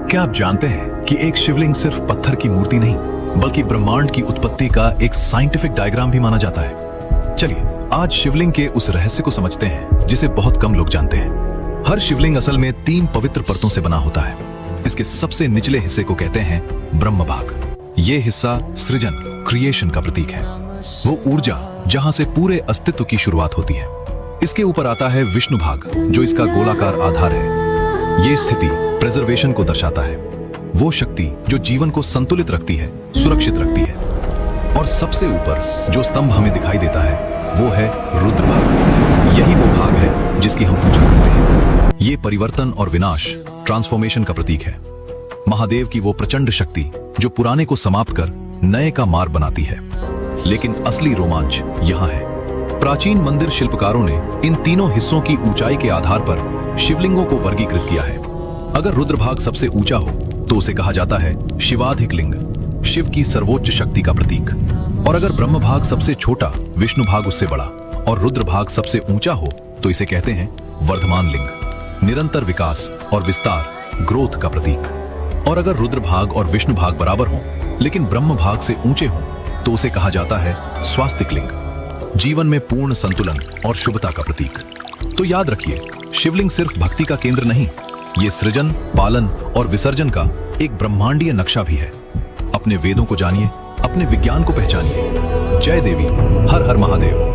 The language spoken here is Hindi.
क्या आप जानते हैं कि एक शिवलिंग सिर्फ पत्थर की मूर्ति नहीं बल्कि ब्रह्मांड की उत्पत्ति का एक साइंटिफिक डायग्राम भी माना जाता है। चलिए आज शिवलिंग के उस रहस्य को समझते हैं जिसे बहुत कम लोग जानते हैं। हर शिवलिंग असल में 3 पवित्र परतों से बना होता है। इसके सबसे निचले हिस्से को कहते हैं ब्रह्म भाग। ये हिस्सा सृजन क्रिएशन का प्रतीक है, वो ऊर्जा जहां से पूरे अस्तित्व की शुरुआत होती है। इसके ऊपर आता है विष्णु भाग जो इसका गोलाकार आधार है। ये स्थिति प्रिजर्वेशन को दर्शाता है, वो शक्ति जो जीवन को संतुलित रखती है, सुरक्षित रखती है। और सबसे ऊपर जो स्तंभ हमें दिखाई देता है वो है रुद्र भाग। यही वो भाग है जिसकी हम पूजा करते हैं। ये परिवर्तन और विनाश ट्रांसफॉर्मेशन का प्रतीक है, महादेव की वो प्रचंड शक्ति जो पुराने को समाप्त कर नए का मार्ग बनाती है। लेकिन असली रोमांच यहाँ है। प्राचीन मंदिर शिल्पकारों ने इन तीनों हिस्सों की ऊंचाई के आधार पर शिवलिंगों को वर्गीकृत किया है। अगर रुद्र भाग सबसे ऊंचा हो तो उसे कहा जाता है शिवाधिक लिंग, शिव की सर्वोच्च शक्ति का प्रतीक। और अगर ब्रह्म भाग सबसे छोटा, विष्णु भाग उससे बड़ा और रुद्र भाग सबसे ऊंचा हो तो इसे कहते हैं वर्धमान लिंग, निरंतर विकास और विस्तार, ग्रोथ का प्रतीक। और अगर रुद्र भाग और विष्णु भाग बराबर हो लेकिन ब्रह्म भाग से ऊंचे हों तो उसे कहा जाता है स्वास्तिक लिंग, जीवन में पूर्ण संतुलन और शुभता का प्रतीक। तो याद रखिए, शिवलिंग सिर्फ भक्ति का केंद्र नहीं, ये सृजन, पालन और विसर्जन का एक ब्रह्मांडीय नक्शा भी है। अपने वेदों को जानिए, अपने विज्ञान को पहचानिए। जय देवी, हर हर महादेव।